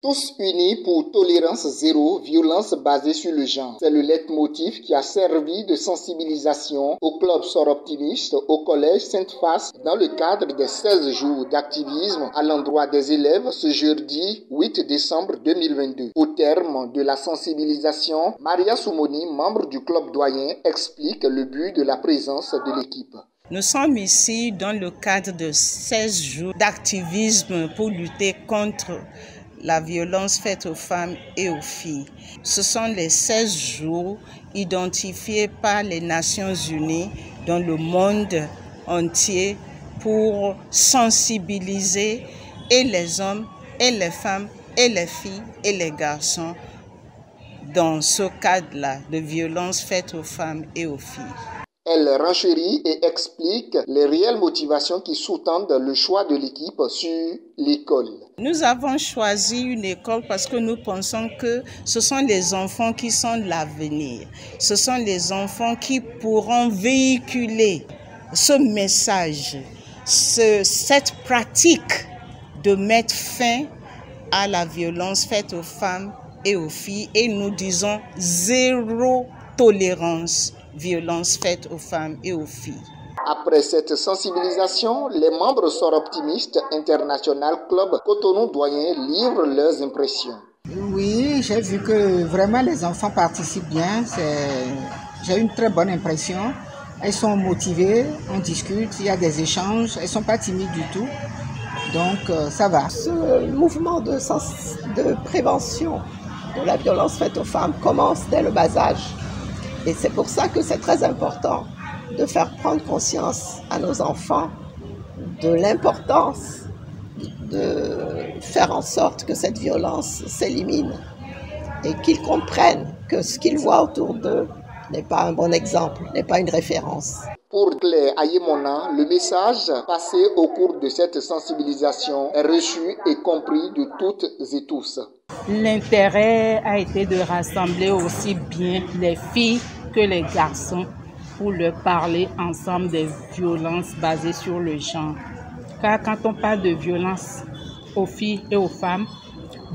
Tous unis pour tolérance zéro, violence basée sur le genre. C'est le leitmotiv qui a servi de sensibilisation au club Sœurs Optimistes au collège Sainte-Face dans le cadre des 16 jours d'activisme à l'endroit des élèves ce jeudi 8 décembre 2022. Au terme de la sensibilisation, Maria Soumoni, membre du club doyen, explique le but de la présence de l'équipe. Nous sommes ici dans le cadre de 16 jours d'activisme pour lutter contre la violence faite aux femmes et aux filles. Ce sont les 16 jours identifiés par les Nations Unies dans le monde entier pour sensibiliser et les hommes, et les femmes, et les filles, et les garçons dans ce cadre-là de violence faite aux femmes et aux filles. Elle renchérit et explique les réelles motivations qui sous-tendent le choix de l'équipe sur l'école. Nous avons choisi une école parce que nous pensons que ce sont les enfants qui sont l'avenir. Ce sont les enfants qui pourront véhiculer ce message, cette pratique de mettre fin à la violence faite aux femmes et aux filles. Et nous disons zéro tolérance. Violence faite aux femmes et aux filles. Après cette sensibilisation, les membres Sœurs Optimistes International Club Cotonou Doyen livrent leurs impressions. Oui, j'ai vu que vraiment les enfants participent bien. J'ai une très bonne impression. Elles sont motivées, on discute, il y a des échanges. Elles ne sont pas timides du tout. Donc ça va. Ce mouvement de prévention de la violence faite aux femmes commence dès le bas âge. Et c'est pour ça que c'est très important de faire prendre conscience à nos enfants de l'importance de faire en sorte que cette violence s'élimine et qu'ils comprennent que ce qu'ils voient autour d'eux n'est pas un bon exemple, n'est pas une référence. Pour Claire Ayemona, le message passé au cours de cette sensibilisation est reçu et compris de toutes et tous. L'intérêt a été de rassembler aussi bien les filles que les garçons pour leur parler ensemble des violences basées sur le genre. Car quand on parle de violence aux filles et aux femmes,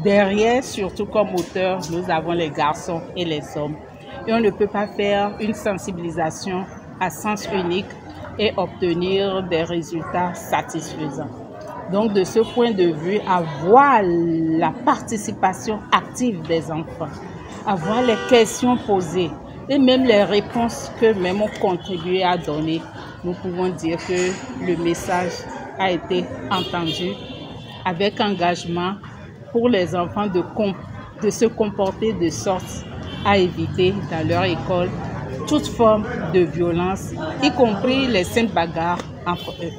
derrière, surtout comme auteur, nous avons les garçons et les hommes. Et on ne peut pas faire une sensibilisation à sens unique et obtenir des résultats satisfaisants. Donc, de ce point de vue, avoir la participation active des enfants, avoir les questions posées et même les réponses que même ont contribué à donner, nous pouvons dire que le message a été entendu avec engagement pour les enfants de se comporter de sorte à éviter dans leur école toute forme de violence, y compris les saintes bagarres entre eux.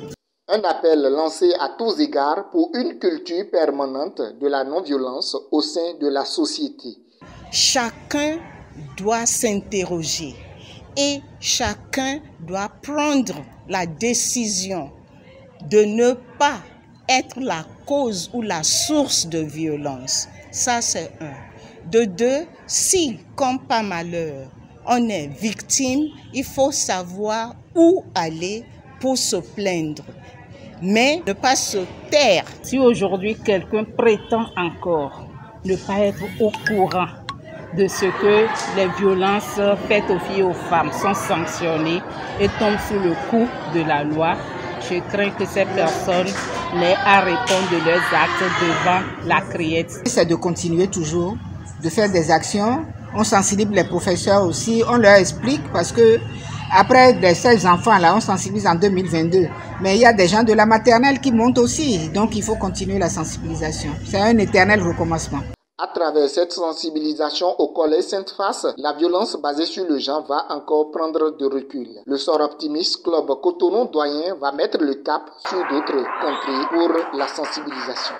Un appel lancé à tous égards pour une culture permanente de la non-violence au sein de la société. Chacun doit s'interroger et chacun doit prendre la décision de ne pas être la cause ou la source de violence. Ça, c'est un. De deux, si, comme par malheur, on est victime, il faut savoir où aller pour se plaindre. Mais ne pas se taire. Si aujourd'hui quelqu'un prétend encore ne pas être au courant de ce que les violences faites aux filles et aux femmes sont sanctionnées et tombent sous le coup de la loi, je crains que ces personnes n'aient à répondre de leurs actes devant la criette. C'est de continuer toujours, de faire des actions. On sensibilise les professeurs aussi, on leur explique parce que après les 16 enfants, là, on sensibilise en 2022. Mais il y a des gens de la maternelle qui montent aussi. Donc, il faut continuer la sensibilisation. C'est un éternel recommencement. À travers cette sensibilisation au collège Sainte-Face, la violence basée sur le genre va encore prendre de recul. Le Sœurs Optimistes Club Cotonou Doyen va mettre le cap sur d'autres contrées pour la sensibilisation.